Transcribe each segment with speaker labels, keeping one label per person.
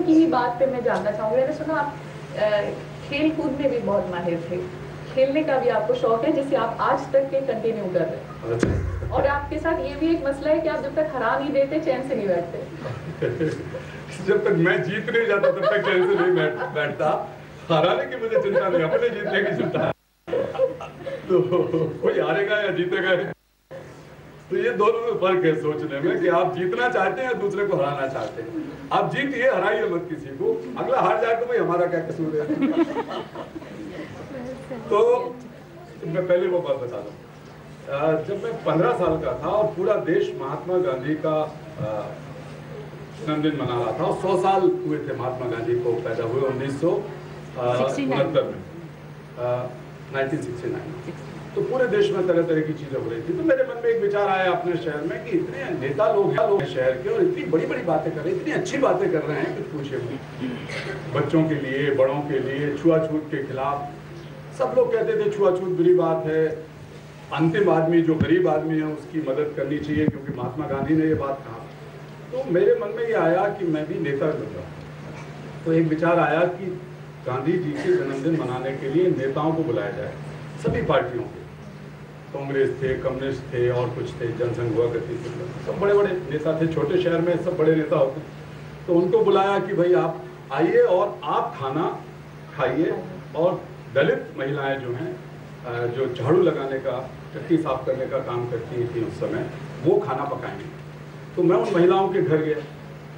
Speaker 1: की ही बात पे मैं जानना चाहूँगी। मैंने सुना आप खेल कूद में भी बहुत माहिर थे, खेलने का भी आपको शौक है जिसे आप आज तक के कंटिन्यू कर रहे हैं। और आपके साथ ये भी एक मसला है कि आप जब तक हरा नहीं देते चैन से नहीं बैठते।
Speaker 2: जब तक मैं जीत नहीं जाता तब तक चैन से नहीं बैठता। हराने की मुझे चिंता नहीं, अपने जीतने की चिंता है। तो कोई हारेगा या जीतेगा, तो ये दोनों में फर्क है सोचने में कि आप जीतना चाहते हैं या दूसरे को हराना चाहते हैं। आप जीतिए, हराइए मत किसी को, अगला हार जाए तो भाई हमारा क्या कसूर है। तो मैं पहले वो बात बता दूं, जब मैं 15 साल का था और पूरा देश महात्मा गांधी का जन्मदिन मना रहा था, और 100 साल हुए थे महात्मा गांधी को पैदा हुए 1969 में, 1969। तो पूरे देश में तरह तरह की चीजें हो रही थी। तो मेरे मन में एक विचार आया अपने शहर में कि इतने नेता लोग हैं शहर के, और इतनी बड़ी बड़ी बातें कर रहे हैं, इतनी अच्छी बातें कर रहे हैं, कुछ पूछे बच्चों के लिए, बड़ों के लिए, छुआछूत के खिलाफ। सब लोग कहते थे छुआछूत बुरी बात है, अंतिम आदमी जो गरीब आदमी है उसकी मदद करनी चाहिए, क्योंकि महात्मा गांधी ने ये बात कहा। तो मेरे मन में ये आया कि मैं भी नेता बनूंगा। तो एक विचार आया कि गांधी जी के जन्मदिन मनाने के लिए नेताओं को बुलाया जाए, सभी पार्टियों के, कांग्रेस थे, कम्युनिस्ट थे, और कुछ थे, जनसंघ हुआ करती थी, सब बड़े बड़े नेता थे। छोटे शहर में सब बड़े नेता होते। तो उनको बुलाया कि भाई आप आइए और आप खाना खाइए, और दलित महिलाएं जो हैं, जो झाड़ू लगाने का, टट्टी साफ करने का काम करती थी उस समय, वो खाना पकाएंगे। तो मैं उन महिलाओं के घर गया,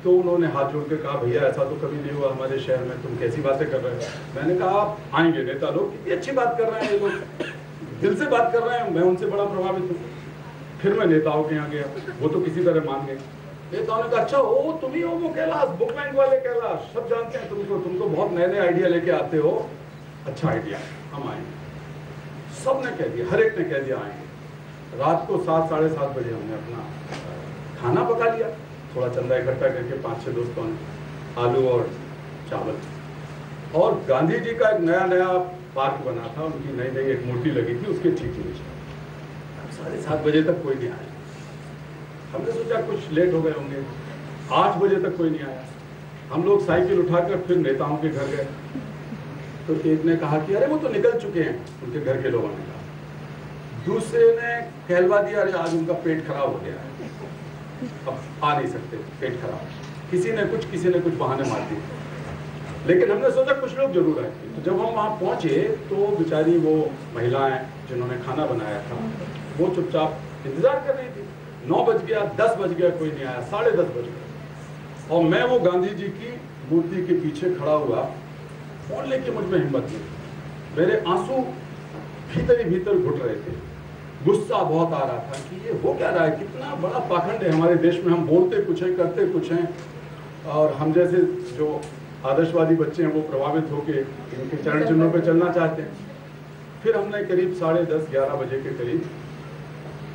Speaker 2: तो उन्होंने हाथ जोड़ के कहा भैया ऐसा तो कभी नहीं हुआ हमारे शहर में, तुम कैसी बातें कर रहे हो। मैंने कहा आप आएंगे, नेता लोग कितनी अच्छी बात कर रहे हैं, ये लोग दिल से बात कर रहे हैं, मैं उनसे बड़ा प्रभावित हूँ। फिर मैं नेताओं के यहाँ गया, वो तो किसी तरह मान गए। नेताओं ने कहा अच्छा हो तुम ही हो वो कैलाश, बुक बैंक वाले कैलाश, सब जानते हैं तुमको, तुम तो बहुत नए नए आइडिया लेके आते हो, अच्छा आइडिया, हम आएंगे। सब ने कह दिया, हर एक ने कह दिया आएंगे। रात को 7 साढ़े 7 बजे हमने अपना खाना पका लिया, थोड़ा चंदा इकट्ठा करके 5-6 दोस्तों ने, आलू और चावल। और गांधी जी का एक नया नया पार्क बना था, उनकी नई नई एक मूर्ति लगी थी उसके ठीक नीचे। 7:30 बजे तक कोई नहीं आया। हमने सोचा कुछ लेट हो गए होंगे। 8 बजे तक कोई नहीं आया। हम लोग साइकिल उठाकर फिर नेताओं के घर गए। तो एक ने कहा कि अरे वो तो निकल चुके हैं, उनके घर के लोगों ने कहा। दूसरे ने कहलवा दिया अरे आज उनका पेट खराब हो गया है, अब आ नहीं सकते, पेट खराब। किसी ने कुछ बहाने मार दिए। लेकिन हमने सोचा कुछ लोग जरूर आए। तो जब हम वहाँ पहुँचे तो बेचारी वो महिलाएं जिन्होंने खाना बनाया था वो चुपचाप इंतजार कर रही थी। 9 बज गया, 10 बज गया, कोई नहीं आया, 10:30 बज गए। और मैं वो गांधी जी की मूर्ति के पीछे खड़ा हुआ, फोन लेके मुझ में हिम्मत नहीं। मेरे आंसू भीतर ही भीतर घुट रहे थे। गुस्सा बहुत आ रहा था कि ये हो क्या रहा है, कितना बड़ा पाखंड है हमारे देश में। हम बोलते कुछ हैं, करते कुछ हैं, और हम जैसे जो आदर्शवादी बच्चे हैं वो प्रभावित होकर इनके चरण चिन्हों पे चलना चाहते हैं। फिर हमने करीब 10:30-11 बजे के करीब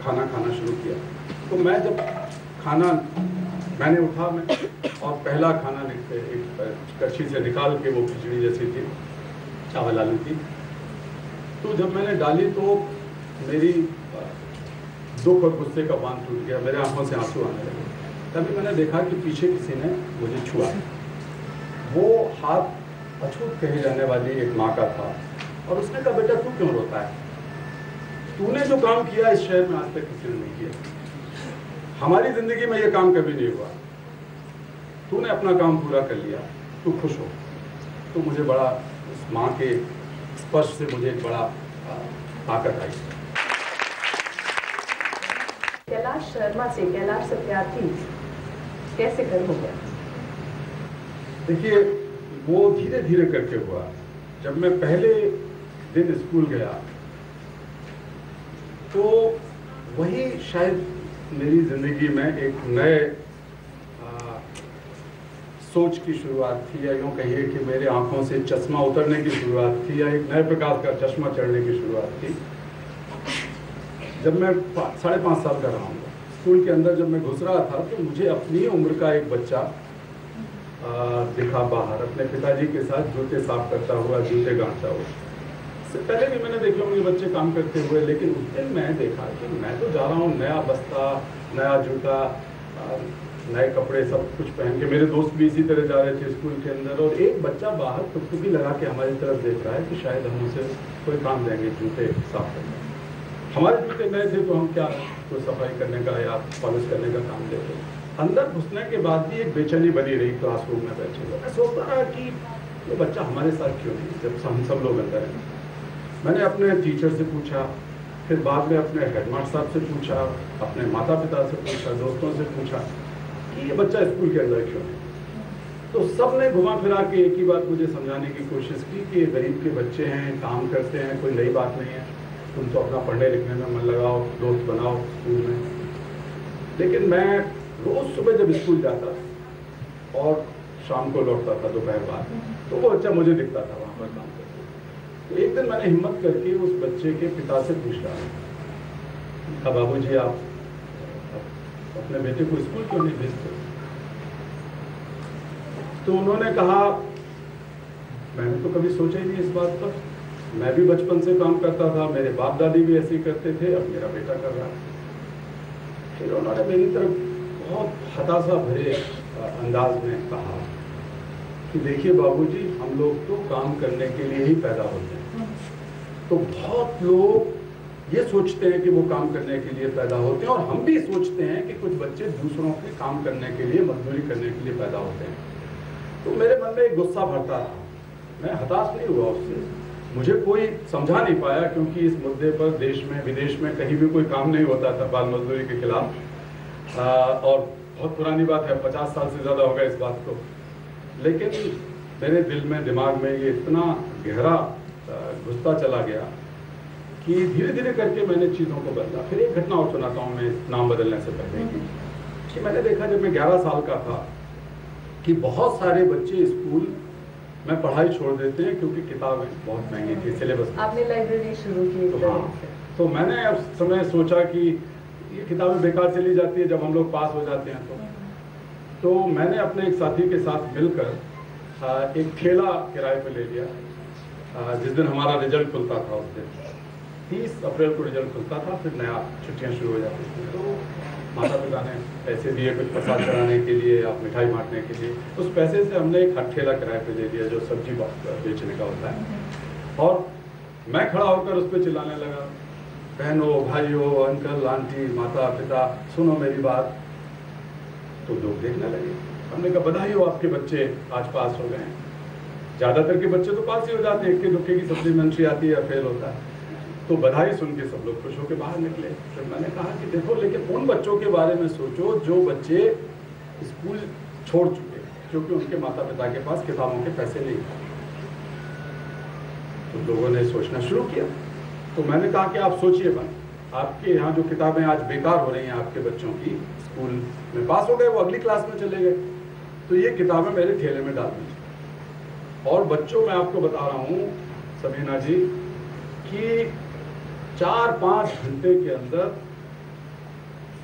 Speaker 2: खाना खाना शुरू किया। तो मैं जब खाना मैंने उठा मैं और पहला खाना एक कड़छी से निकाल के, वो खिचड़ी जैसी थी, चावल आलू की, तो जब मैंने डाली तो मेरी दुख और गुस्से का बांध टूट गया, मेरे आंखों से आंसू आने लगे। तभी मैंने देखा कि पीछे किसी ने मुझे छुआ। वो हाथ अछूत कही जाने वाली एक माँ का था, और उसने कहा बेटा तू क्यों रोता है, तूने जो काम किया इस शहर में आज तक किसी ने नहीं किया, हमारी जिंदगी में ये काम कभी नहीं हुआ, तूने अपना काम पूरा कर लिया, तू खुश हो। तो मुझे बड़ा उस माँ के स्पर्श से मुझे एक बड़ा ताकत आई।
Speaker 1: कैलाश शर्मा से कैलाश सत्यार्थी कैसे कर हो गया?
Speaker 2: देखिए वो धीरे धीरे करके हुआ। जब मैं पहले दिन स्कूल गया तो वही शायद मेरी जिंदगी में एक नए सोच की शुरुआत थी, या यूँ कहिए कि मेरे आंखों से चश्मा उतरने की शुरुआत थी, या एक नए प्रकार का चश्मा चढ़ने की शुरुआत थी। जब मैं 5.5 साल का रहा हूँ, स्कूल के अंदर जब मैं घुस रहा था तो मुझे अपनी उम्र का एक बच्चा दिखा बाहर, अपने पिताजी के साथ जूते साफ करता हुआ, जूते गांठता हुआ। इससे पहले भी मैंने देखे होंगे बच्चे काम करते हुए, लेकिन उस दिन मैं देखा कि मैं तो जा रहा हूँ नया बस्ता, नया जूता, नए कपड़े सब कुछ पहन के, मेरे दोस्त भी इसी तरह जा रहे थे स्कूल के अंदर, और एक बच्चा बाहर टुकटुकी लगा के हमारी तरफ देख रहा है कि शायद हम उसे कोई काम देंगे, जूते साफ करने। हमारे जूते नए थे तो हम क्या कोई सफाई करने का या पॉलिश करने का काम देते। अंदर घुसने के बाद भी एक बेचैनी बनी रही क्लासरूम में बैठे। मैं सोचता रहा कि ये बच्चा हमारे साथ क्यों नहीं, जब हम सब लोग अंदर हैं। मैंने अपने टीचर से पूछा, फिर बाद में अपने हेडमास्टर साहब से पूछा, अपने माता पिता से पूछा, दोस्तों से पूछा कि ये बच्चा स्कूल के अंदर क्यों है। तो सब ने घुमा फिरा के एक ही बात मुझे समझाने की कोशिश की कि ये गरीब के बच्चे हैं, काम करते हैं, कोई नई बात नहीं है, तुम तो अपना पढ़ने लिखने में मन लगाओ, दोस्त बनाओ स्कूल में। लेकिन मैं रोज सुबह जब स्कूल जाता और शाम को लौटता था दोपहर बाद, तो वो बच्चा मुझे दिखता था वहाँ पर काम करते। तो एक दिन मैंने हिम्मत करके उस बच्चे के पिता से पूछा, बाबूजी आप अपने बेटे को स्कूल क्यों नहीं भेजते? तो उन्होंने कहा, मैंने तो कभी सोचा ही नहीं इस बात पर, मैं भी बचपन से काम करता था, मेरे बाप दादी भी ऐसे ही करते थे, अब मेरा बेटा कर रहा है। फिर उन्होंने मेरी तरफ बहुत हताशा भरे अंदाज में कहा कि देखिए बाबूजी, हम लोग तो काम करने के लिए ही पैदा होते हैं। तो बहुत लोग ये सोचते हैं कि वो काम करने के लिए पैदा होते हैं, और हम भी सोचते हैं कि कुछ बच्चे दूसरों के काम करने के लिए, मजदूरी करने के लिए पैदा होते हैं। तो मेरे मन में एक गुस्सा भरता रहा। मैं हताश नहीं हुआ उससे, मुझे कोई समझा नहीं पाया, क्योंकि इस मुद्दे पर देश में विदेश में कहीं भी कोई काम नहीं होता था बाल मजदूरी के खिलाफ। और बहुत पुरानी बात है, 50 साल से ज़्यादा हो गया इस बात को। लेकिन मेरे दिल में, दिमाग में ये इतना गहरा घुसता चला गया कि धीरे धीरे करके मैंने चीज़ों को बदला। फिर एक घटना और सुनाता हूँ मैं नाम बदलने से पहले कि मैंने देखा जब मैं 11 साल का था कि बहुत सारे बच्चे स्कूल में पढ़ाई छोड़ देते हैं क्योंकि किताबें बहुत महंगी थी, सिलेबस।
Speaker 1: आपने लाइब्रेरी शुरू की?
Speaker 2: तो हाँ, तो मैंने उस समय सोचा कि ये किताबें बेकार चली जाती है जब हम लोग पास हो जाते हैं। तो मैंने अपने एक साथी के साथ मिलकर एक ठेला किराए पे ले लिया। जिस दिन हमारा रिजल्ट खुलता था, उस दिन 30 अप्रैल को रिजल्ट खुलता था, फिर नया छुट्टियां शुरू हो जाती थी। तो माता पिता ने पैसे दिए कुछ प्रसाद चढ़ाने के लिए या मिठाई बांटने के लिए। उस पैसे से हमने एक ठेला किराए पे ले लिया जो सब्जी बेचने का होता है। और मैं खड़ा होकर उस पर चिल्लाने लगा, बहनों, भाइयों, अंकल, आंटी, माता पिता, सुनो मेरी बात। तो लोग देखने लगे। हमने कहा, बधाई हो, आपके बच्चे आज पास हो गए हैं। ज़्यादातर के बच्चे तो पास ही हो जाते हैं, इक्के दुक्के की सब्जी मंशी आती है या फेल होता है। तो बधाई सुन के सब लोग खुश होकर बाहर निकले। फिर मैंने कहा कि देखो, लेकिन उन बच्चों के बारे में सोचो जो बच्चे स्कूल छोड़ चुके, क्योंकि उनके माता पिता के पास किताबों के पैसे नहीं थे। तो लोगों ने सोचना शुरू किया। तो मैंने कहा कि आप सोचिए बन, आपके यहाँ जो किताबें आज बेकार हो रही हैं आपके बच्चों की, स्कूल में पास हो गए, वो अगली क्लास में चले गए, तो ये किताबें मेरे ठेले में डाल दीजिए। और बच्चों, मैं आपको बता रहा हूँ सबीना जी कि 4-5 घंटे के अंदर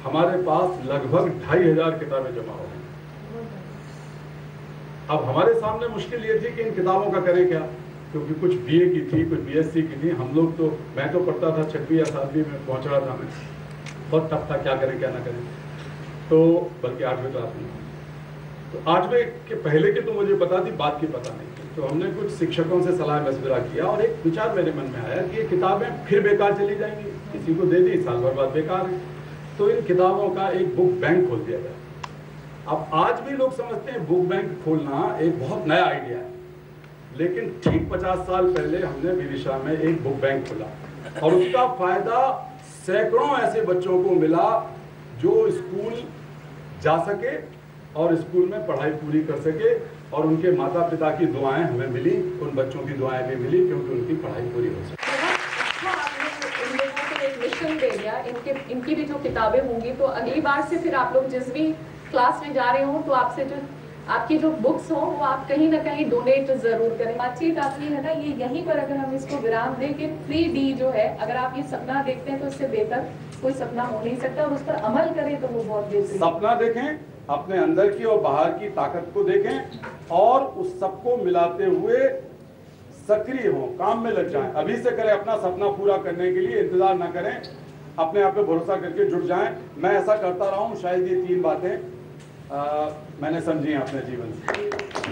Speaker 2: हमारे पास लगभग 2500 किताबें जमा हो गई। अब हमारे सामने मुश्किल ये थी कि इन किताबों का करें क्या, क्योंकि कुछ बीए की थी, कुछ बीएससी की थी। हम लोग तो, मैं तो पढ़ता था 6वीं या 7वीं में पहुंच रहा था, मैं बहुत टफ था, क्या करें क्या ना करें। तो बल्कि 8वीं क्लास में, तो 8वीं के पहले की तो मुझे पता थी, बात की पता नहीं थी। तो हमने कुछ शिक्षकों से सलाह मशवरा किया और एक विचार मेरे मन में आया कि ये किताबें फिर बेकार चली जाएंगी, किसी को दे दी, साल भर बाद बेकार है, तो इन किताबों का एक बुक बैंक खोल दिया जाए। अब आज भी लोग समझते हैं बुक बैंक खोलना एक बहुत नया आइडिया है, लेकिन ठीक 50 साल पहले हमने विदिशा में एक बुक बैंक खोला और उसका फायदा सैकड़ों ऐसे बच्चों को मिला जो स्कूल जा सके और स्कूल में पढ़ाई पूरी कर सके, और उनके माता पिता की दुआएं हमें मिली, उन बच्चों की दुआएं भी मिली क्योंकि उनकी पढ़ाई पूरी हो सके।
Speaker 1: इन लोगों को एक मिशन दे दिया, इनकी भी जो किताबें होंगी, तो अगली बार से फिर आप लोग जिस भी क्लास में जा रहे हो तो आपसे जो आपकी जो बुक्स हो वो आप कहीं ना कहीं डोनेट जरूर करें। बातचीत आपकी है ना, ये यहीं पर अगर हम इसको विराम दें कि 3D जो है, अगर आप ये सपना देखते हैं तो इससे बेहतर कोई सपना हो नहीं सकता, और उस पर अमल करें तो वो बहुत बेहतर।
Speaker 2: सपना देखें, अपने अंदर की और बाहर की ताकत को देखें और उस सबको मिलाते हुए सक्रिय हो, काम में लग जाएं। अभी से करें, अपना सपना पूरा करने के लिए इंतजार ना करें, अपने आप पे भरोसा करके जुट जाएं। मैं ऐसा करता रहा हूं, शायद ये 3 बातें मैंने समझी अपने जीवन से।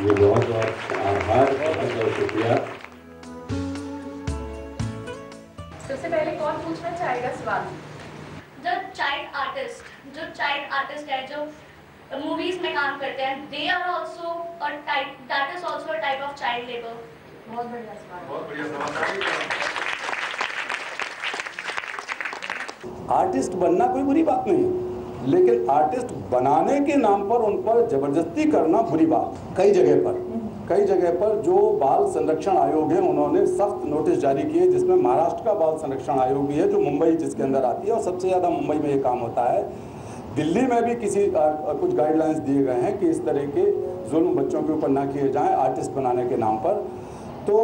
Speaker 3: ये बहुत बहुत आभार, बहुत शुक्रिया।
Speaker 1: सबसे पहले कौन पूछना चाहेगा सवाल?
Speaker 4: जो चाइल्ड आर्टिस्ट है, जो मूवीज में काम करते हैं, they are also a type, that is also a type of child labour.
Speaker 1: बहुत बढ़िया सवाल।
Speaker 2: बहुत बढ़िया सवाल।
Speaker 3: आर्टिस्ट बनना कोई बुरी बात नहीं है, लेकिन आर्टिस्ट बनाने के नाम पर उन पर जबरदस्ती करना बुरी बात। कई जगह पर जो बाल संरक्षण आयोग है उन्होंने सख्त नोटिस जारी किए, जिसमें महाराष्ट्र का बाल संरक्षण आयोग भी है जो मुंबई जिसके अंदर आती है, और सबसे ज़्यादा मुंबई में ये काम होता है। दिल्ली में भी कुछ गाइडलाइंस दिए गए हैं कि इस तरह के जुल्म बच्चों के ऊपर ना किए जाएं आर्टिस्ट बनाने के नाम पर। तो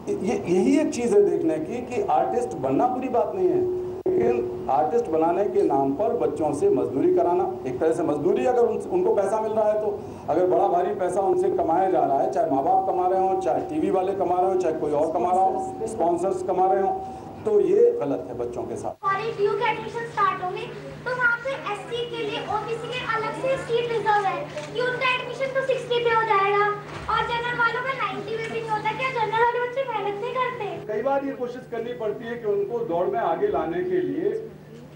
Speaker 3: यही एक चीज़ है देखने की कि आर्टिस्ट बनना बुरी बात नहीं है, लेकिन आर्टिस्ट बनाने के नाम पर बच्चों से मजदूरी कराना, एक तरह से मजदूरी, अगर उनको पैसा मिल रहा है तो, अगर बड़ा भारी पैसा उनसे कमाया जा रहा है, चाहे माँ बाप कमा रहे हों, चाहे टीवी वाले कमा रहे हों, चाहे कोई और कमा रहा हो, स्पॉन्सर्स कमा रहे हों, तो ये गलत है बच्चों के साथ।
Speaker 4: और एक ड्यू का एडमिशन स्टार्ट होंगे तो वहाँ पे एससी के लिए ओबीसी के अलग से सीट रिजर्व है कि उनका एडमिशन तो 60 पे हो जाएगा और जनरल वालों का 90 पे भी नहीं होता। क्या जनरल वाले बच्चे मेहनत नहीं करते?
Speaker 2: कई बार ये कोशिश करनी पड़ती है कि उनको दौड़ में आगे लाने के लिए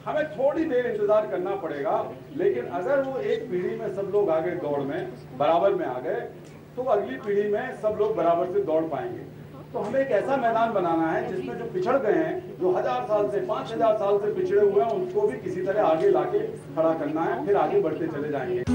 Speaker 2: हमें थोड़ी देर इंतजार करना पड़ेगा, लेकिन अगर वो एक पीढ़ी में सब लोग आगे दौड़ में बराबर में आ गए तो अगली पीढ़ी में सब लोग बराबर से दौड़ पाएंगे। तो हमें एक ऐसा मैदान बनाना है जिसमें जो पिछड़ गए हैं, जो 1000 साल से 5000 साल से पिछड़े हुए हैं, उनको भी किसी तरह आगे लाके खड़ा करना है, फिर आगे बढ़ते चले जाएंगे।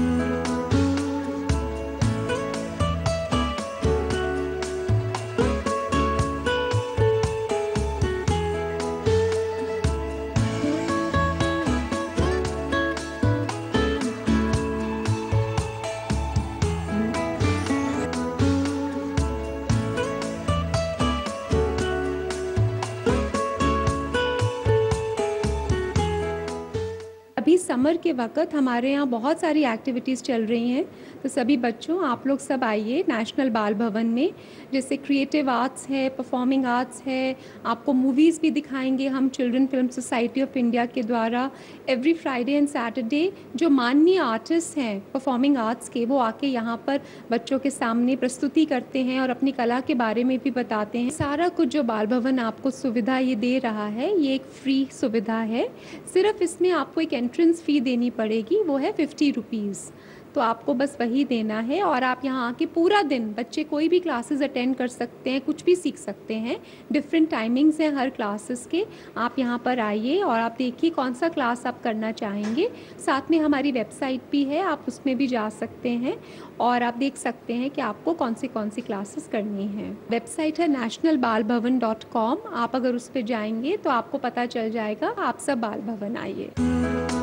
Speaker 5: अभी समर के वक्त हमारे यहाँ बहुत सारी एक्टिविटीज़ चल रही हैं, तो सभी बच्चों आप लोग सब आइए नेशनल बाल भवन में। जैसे क्रिएटिव आर्ट्स है, परफॉर्मिंग आर्ट्स है, आपको मूवीज़ भी दिखाएंगे हम children film society of India के द्वारा। एवरी फ्राइडे एंड सैटरडे जो माननीय आर्टिस्ट हैं परफॉर्मिंग आर्ट्स के, वो आके यहाँ पर बच्चों के सामने प्रस्तुति करते हैं और अपनी कला के बारे में भी बताते हैं। सारा कुछ जो बाल भवन आपको सुविधा ये दे रहा है, ये एक फ्री सुविधा है। सिर्फ इसमें आपको एक एंट्रेंस फ़ी देनी पड़ेगी, वो है 50 रुपीज़। तो आपको बस वही देना है और आप यहाँ आके पूरा दिन बच्चे कोई भी क्लासेस अटेंड कर सकते हैं, कुछ भी सीख सकते हैं। डिफरेंट टाइमिंग्स हैं हर क्लासेस के। आप यहाँ पर आइए और आप देखिए कौन सा क्लास आप करना चाहेंगे। साथ में हमारी वेबसाइट भी है, आप उसमें भी जा सकते हैं और आप देख सकते हैं कि आपको कौन सी क्लासेस करनी हैं। वेबसाइट है nationalbalbhavan.com। आप अगर उस पर जाएंगे तो आपको पता चल जाएगा। आप सब बाल भवन आइए।